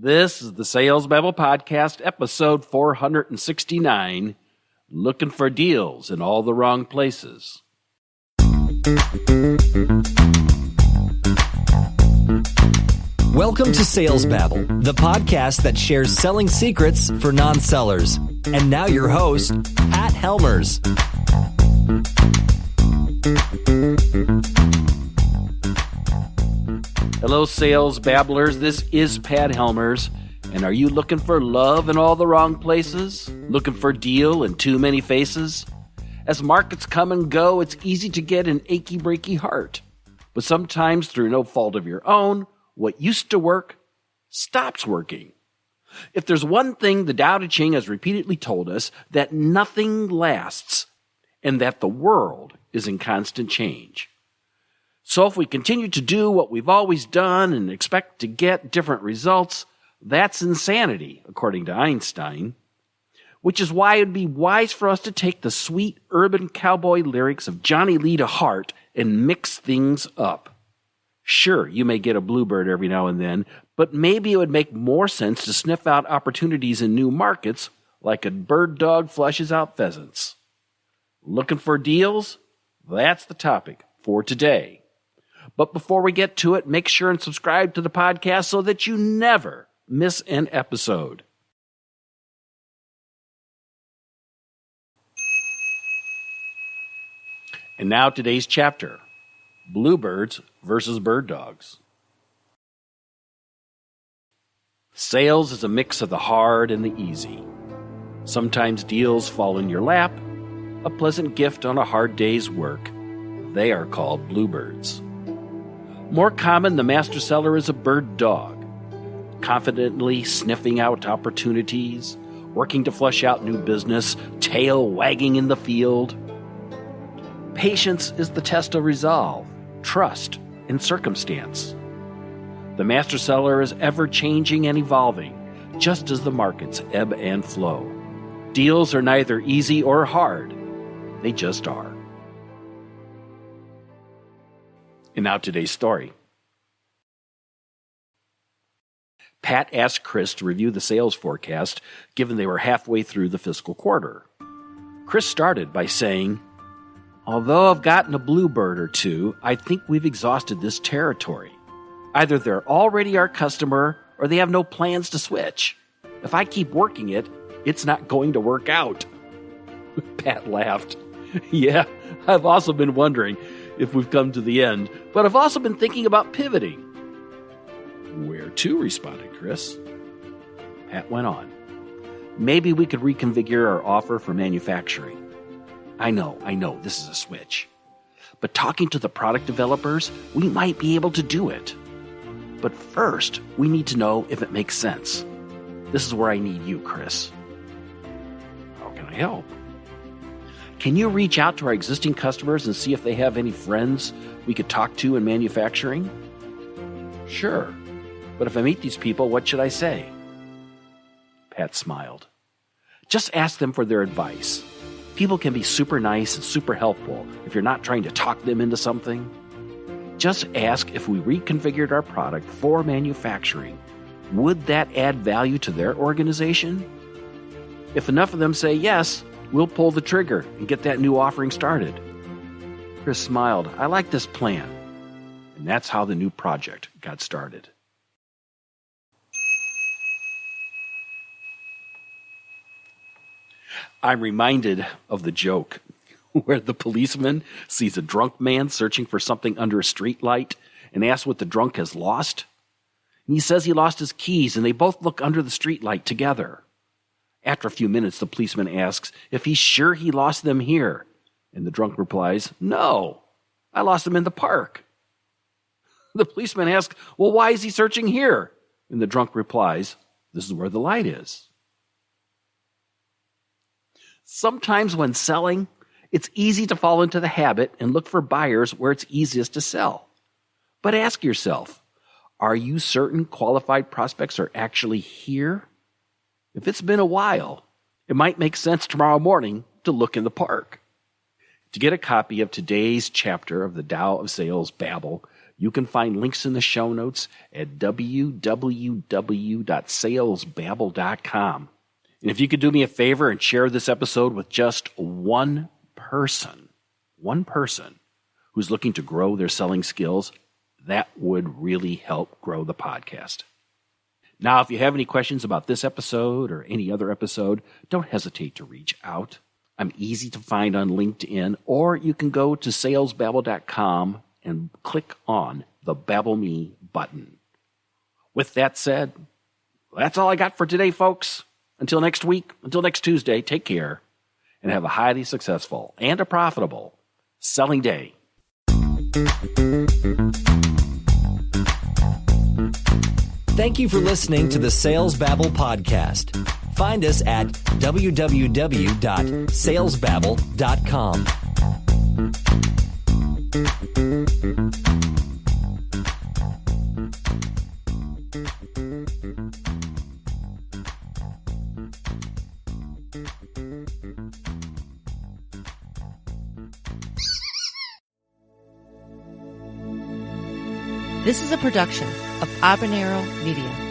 This is the Sales Babble Podcast, episode 469, Looking for Deals in All the Wrong Places. Welcome to Sales Babble, the podcast that shares selling secrets for non-sellers. And now your host, Pat Helmers. Hello, Sales Babblers. This is Pat Helmers. And are you looking for love in all the wrong places? Looking for deal in too many faces? As markets come and go, it's easy to get an achy, breaky heart. But sometimes, through no fault of your own, what used to work stops working. If there's one thing the Tao Te Ching has repeatedly told us, that nothing lasts and that the world is in constant change. So if we continue to do what we've always done and expect to get different results, that's insanity, according to Einstein. Which is why it would be wise for us to take the sweet Urban Cowboy lyrics of Johnny Lee to heart and mix things up. Sure, you may get a bluebird every now and then, but maybe it would make more sense to sniff out opportunities in new markets like a bird dog flushes out pheasants. Looking for deals? That's the topic for today. But before we get to it, make sure and subscribe to the podcast so that you never miss an episode. And now today's chapter, Bluebirds versus Bird Dogs. Sales is a mix of the hard and the easy. Sometimes deals fall in your lap, a pleasant gift on a hard day's work. They are called bluebirds. More common, the master seller is a bird dog, confidently sniffing out opportunities, working to flush out new business, tail wagging in the field. Patience is the test of resolve, trust, and circumstance. The master seller is ever-changing and evolving, just as the markets ebb and flow. Deals are neither easy or hard. They just are. And now today's story. Pat asked Chris to review the sales forecast, given they were halfway through the fiscal quarter. Chris started by saying, "Although I've gotten a bluebird or two, I think we've exhausted this territory. Either they're already our customer or they have no plans to switch. If I keep working it, it's not going to work out." Pat laughed. "Yeah, I've also been wondering if we've come to the end, but I've also been thinking about pivoting." "Where to?" responded Chris. Pat went on. "Maybe we could reconfigure our offer for manufacturing. I know, this is a switch. But talking to the product developers, we might be able to do it. But first, we need to know if it makes sense. This is where I need you, Chris." "How can I help?" "Can you reach out to our existing customers and see if they have any friends we could talk to in manufacturing?" "Sure. But if I meet these people, what should I say?" Pat smiled. "Just ask them for their advice. People can be super nice and super helpful if you're not trying to talk them into something. Just ask if we reconfigured our product for manufacturing. Would that add value to their organization? If enough of them say yes, we'll pull the trigger and get that new offering started." Chris smiled. "I like this plan." And that's how the new project got started. I'm reminded of the joke where the policeman sees a drunk man searching for something under a street light and asks what the drunk has lost. And he says he lost his keys, and they both look under the street light together. After a few minutes, the policeman asks if he's sure he lost them here. And the drunk replies, "No, I lost them in the park." The policeman asks, "Well, why is he searching here?" And the drunk replies, "This is where the light is." Sometimes when selling, it's easy to fall into the habit and look for buyers where it's easiest to sell. But ask yourself, are you certain qualified prospects are actually here? If it's been a while, it might make sense tomorrow morning to look in the park. To get a copy of today's chapter of the Tao of Sales Babble, You can find links in the show notes at www.salesbabble.com. And if you could do me a favor and share this episode with just one person who's looking to grow their selling skills, that would really help grow the podcast. Now, if you have any questions about this episode or any other episode, don't hesitate to reach out. I'm easy to find on LinkedIn, or you can go to salesbabble.com and click on the Babble Me button. With that said, that's all I got for today, folks. Until next week, until next Tuesday, take care and have a highly successful and a profitable selling day. Thank you for listening to the Sales Babble podcast. Find us at www.salesbabble.com. This is a production of Habanero Media.